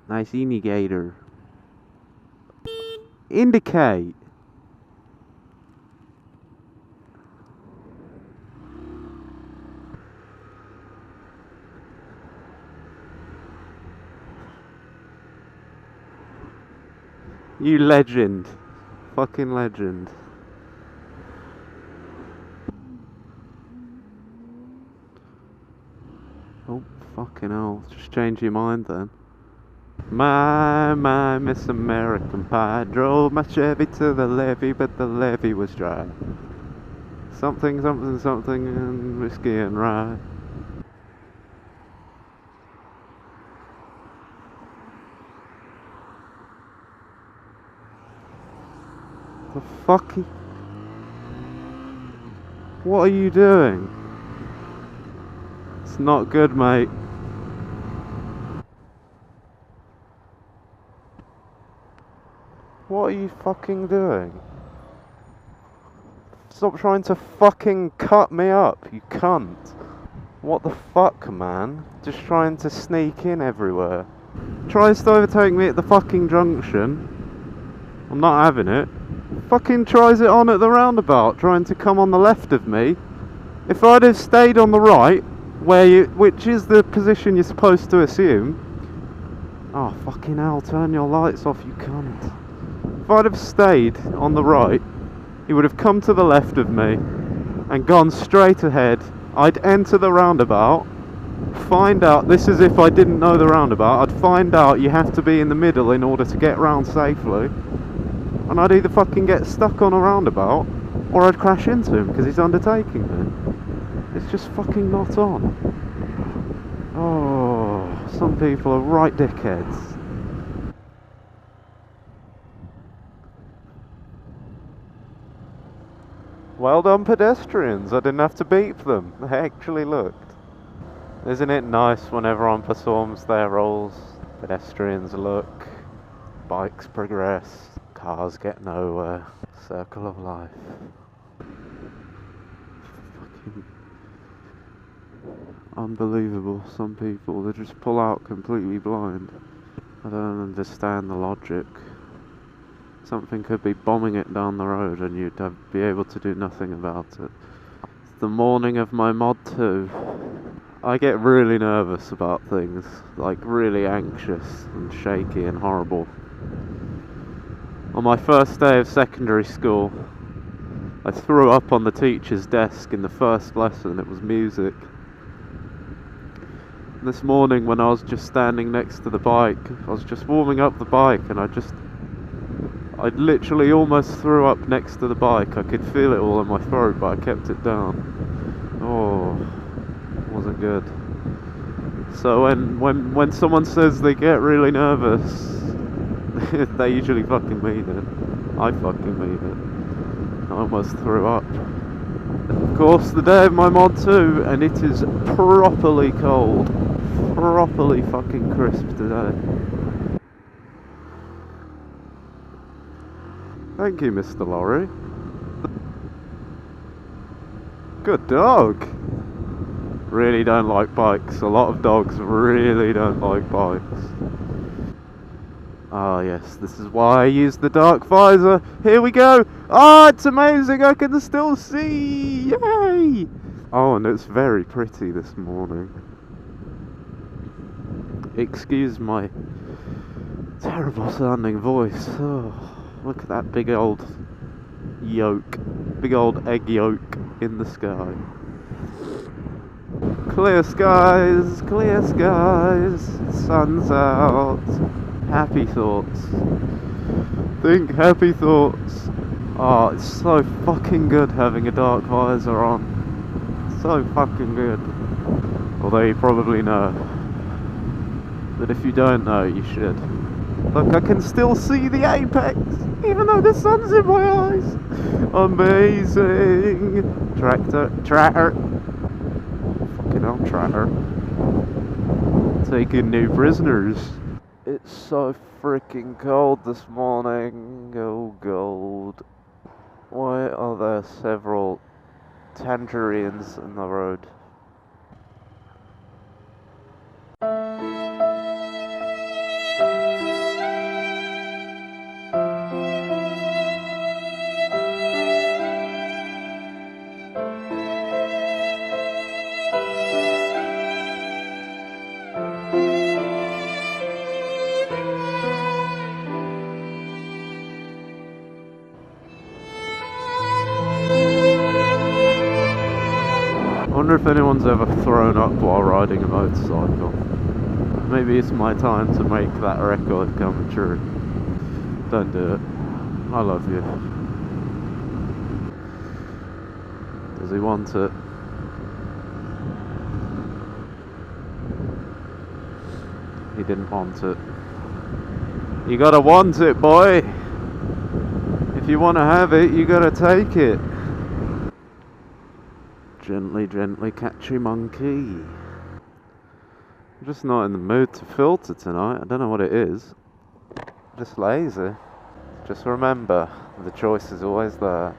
Nice indicator. Indicate. You legend. Fucking legend. Oh, fucking hell. Just change your mind then. My, Miss American Pie drove my Chevy to the levee, but the levee was dry. Something, something, something, and whiskey and rye. The fuck? What are you doing? It's not good, mate. What are you fucking doing? Stop trying to fucking cut me up, you cunt. What the fuck, man? Just trying to sneak in everywhere. Tries to overtake me at the fucking junction. I'm not having it. Fucking tries it on at the roundabout, trying to come on the left of me. If I'd have stayed on the right, which is the position you're supposed to assume. Oh, fucking hell, turn your lights off, you cunt. If I'd have stayed on the right, he would have come to the left of me and gone straight ahead. I'd enter the roundabout, find out, this is if I didn't know the roundabout, I'd find out you have to be in the middle in order to get round safely, and I'd either fucking get stuck on a roundabout or I'd crash into him because he's undertaking me. It's just fucking not on. Oh, some people are right dickheads. Well done, pedestrians. I didn't have to beep them. They actually looked. Isn't it nice when everyone performs their roles? Pedestrians look, bikes progress, cars get nowhere. Circle of life. Fucking unbelievable. Some people, they just pull out completely blind. I don't understand the logic. Something could be bombing it down the road and you'd be able to do nothing about it. It's the morning of my mod 2. I get really nervous about things, like really anxious and shaky and horrible. On my first day of secondary school, I threw up on the teacher's desk in the first lesson. It was music. This morning when I was just standing next to the bike, I was just warming up the bike and I literally almost threw up next to the bike. I could feel it all in my throat, but I kept it down. Oh, wasn't good. So when someone says they get really nervous, they usually fucking mean it. I fucking mean it. I almost threw up. Of course, the day of my mod 2, and it is properly cold. Properly fucking crisp today. Thank you, Mr. Lorry. Good dog. Really don't like bikes. A lot of dogs really don't like bikes. Ah, yes, this is why I use the dark visor. Here we go. Ah, it's amazing. I can still see. Yay. Oh, and it's very pretty this morning. Excuse my terrible sounding voice. Oh. Look at that big old yolk, big old egg yolk in the sky. Clear skies, sun's out. Happy thoughts. Think happy thoughts. Oh, it's so fucking good having a dark visor on. So fucking good. Although you probably know. But if you don't know, you should. Look, I can still see the apex, even though the sun's in my eyes. Amazing. Tracker. Fucking hell, tracker. Taking new prisoners. It's so freaking cold this morning. Oh, gold. Why are there several tangerines in the road? wonder if anyone's ever thrown up while riding a motorcycle. Maybe it's my time to make that record come true. Don't do it. I love you. Does he want it? He didn't want it. You gotta want it, boy! If you wanna have it, you gotta take it. Gently, gently, catchy monkey. I'm just not in the mood to filter tonight. I don't know what it is. Just lazy. Just remember, the choice is always there.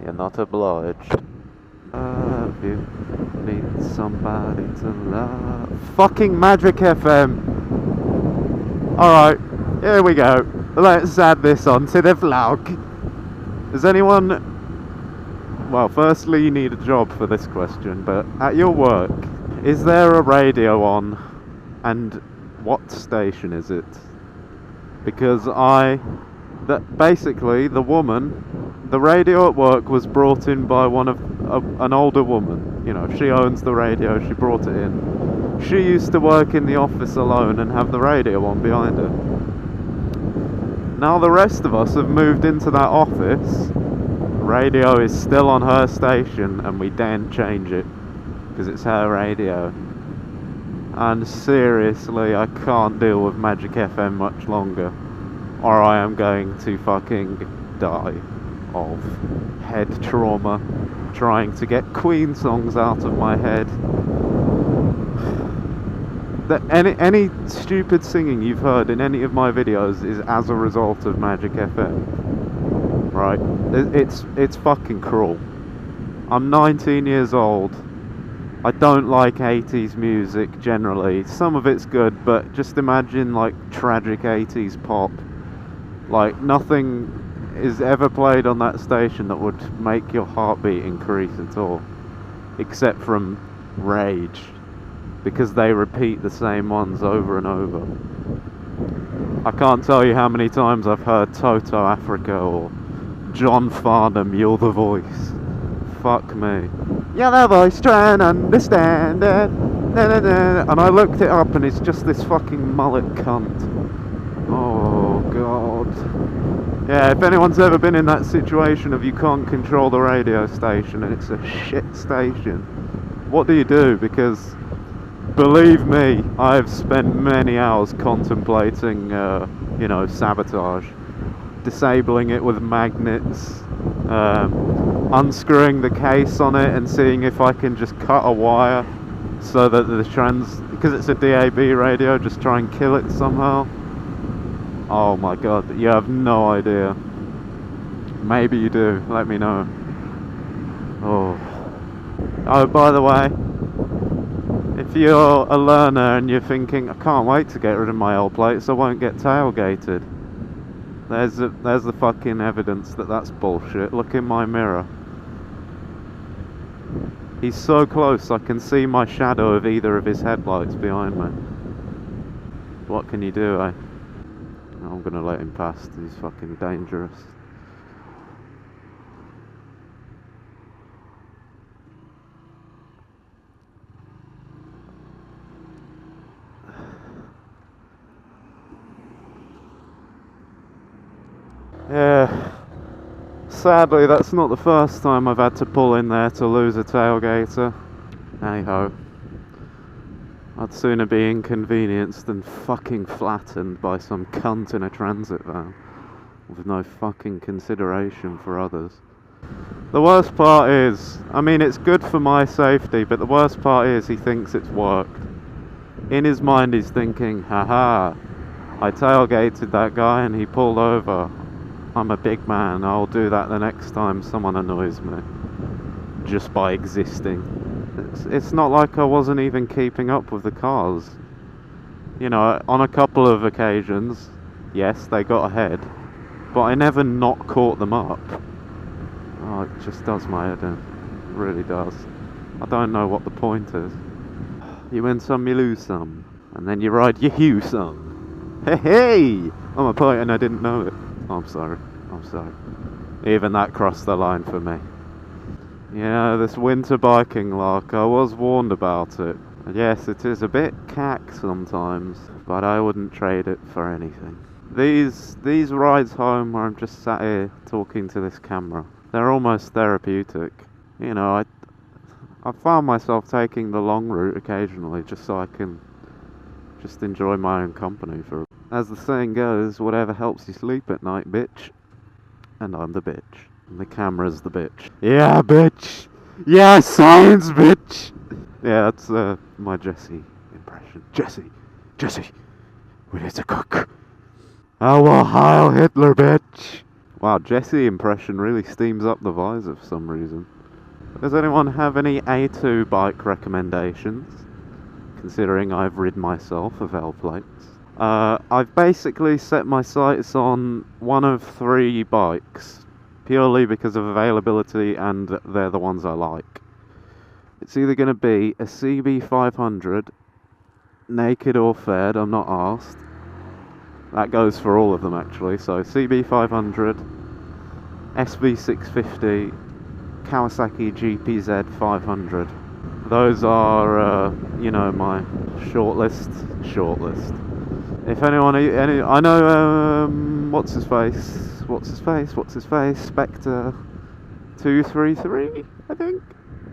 You're not obliged. Love you. Need somebody to love. Fucking Magic FM! Alright, here we go. Let's add this onto the vlog. Does anyone... Well, firstly you need a job for this question, but at your work, is there a radio on? And what station is it? Because basically the woman, the radio at work was brought in by an older woman. You know, she owns the radio, she brought it in. She used to work in the office alone and have the radio on behind her. Now the rest of us have moved into that office. Radio is still on her station and we daren't change it because it's her radio. And seriously, I can't deal with Magic FM much longer, or I am going to fucking die of head trauma trying to get Queen songs out of my head. Any stupid singing you've heard in any of my videos is as a result of Magic FM. Right? It's fucking cruel. I'm 19 years old. I don't like 80s music generally. Some of it's good, but just imagine like tragic 80s pop. Like nothing is ever played on that station that would make your heartbeat increase at all. Except from Rage. Because they repeat the same ones over and over. I can't tell you how many times I've heard Toto Africa or John Farnham, You're the Voice. Fuck me. You're the voice, try and understand it. Na, na, na. And I looked it up and it's just this fucking mullet cunt. Oh god. Yeah, if anyone's ever been in that situation of you can't control the radio station and it's a shit station, what do you do? Because believe me, I've spent many hours contemplating, sabotage. Disabling it with magnets, unscrewing the case on it and seeing if I can just cut a wire so that because it's a DAB radio, just try and kill it somehow. Oh my god, you have no idea. Maybe you do, let me know. Oh, by the way, if you're a learner and you're thinking, I can't wait to get rid of my old plates, I won't get tailgated. There's the fucking evidence that that's bullshit. Look in my mirror. He's so close I can see my shadow of either of his headlights behind me. What can you do, eh? I'm gonna let him past, he's fucking dangerous. Yeah, sadly that's not the first time I've had to pull in there to lose a tailgater. Hey-ho. I'd sooner be inconvenienced than fucking flattened by some cunt in a transit van with no fucking consideration for others. The worst part is, I mean it's good for my safety, but the worst part is he thinks it's worked. In his mind he's thinking, haha, I tailgated that guy and he pulled over. I'm a big man, I'll do that the next time someone annoys me. Just by existing. It's not like I wasn't even keeping up with the cars. You know, on a couple of occasions, yes, they got ahead. But I never not caught them up. Oh, it just does my head in. It really does. I don't know what the point is. You win some, you lose some. And then you ride your hue some. Hey, hey! I'm a poet and I didn't know it. I'm sorry. Even that crossed the line for me. Yeah, this winter biking lark, I was warned about it. Yes, it is a bit cack sometimes, but I wouldn't trade it for anything. These rides home where I'm just sat here talking to this camera, they're almost therapeutic. You know, I found myself taking the long route occasionally just so I can just enjoy my own company for. As the saying goes, whatever helps you sleep at night, bitch. And I'm the bitch. And the camera's the bitch. Yeah, bitch! Yeah, science, bitch! Yeah, that's my Jesse impression. Jesse! We need to cook! I will Heil Hitler, bitch! Wow, Jesse impression really steams up the visor for some reason. Does anyone have any A2 bike recommendations? Considering I've rid myself of L plates. I've basically set my sights on one of 3 bikes, purely because of availability and they're the ones I like. It's either going to be a CB500, naked or fed, I'm not asked. That goes for all of them actually, so CB500, SV650, Kawasaki GPZ 500. Those are, you know, my shortlist. If anyone, I know, what's his face, Spectre 233, I think?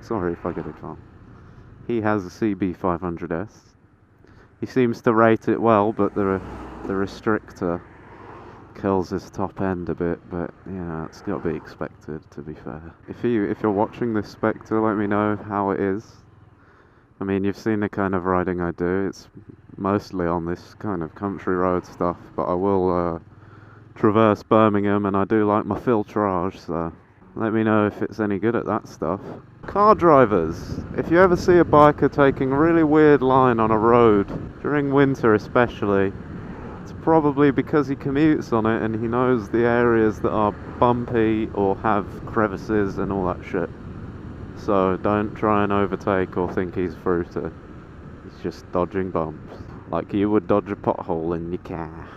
Sorry if I get it wrong. He has a CB500S. He seems to rate it well, but the restrictor kills his top end a bit, but yeah, it's got to be expected, to be fair. If you're watching this, Spectre, let me know how it is. I mean, you've seen the kind of riding I do. It's mostly on this kind of country road stuff, but I will traverse Birmingham, and I do like my filtrage, so let me know if it's any good at that stuff. Car drivers, if you ever see a biker taking a really weird line on a road, during winter especially, it's probably because he commutes on it and he knows the areas that are bumpy or have crevices and all that shit. So don't try and overtake or think he's through to. He's just dodging bumps, like you would dodge a pothole in your car.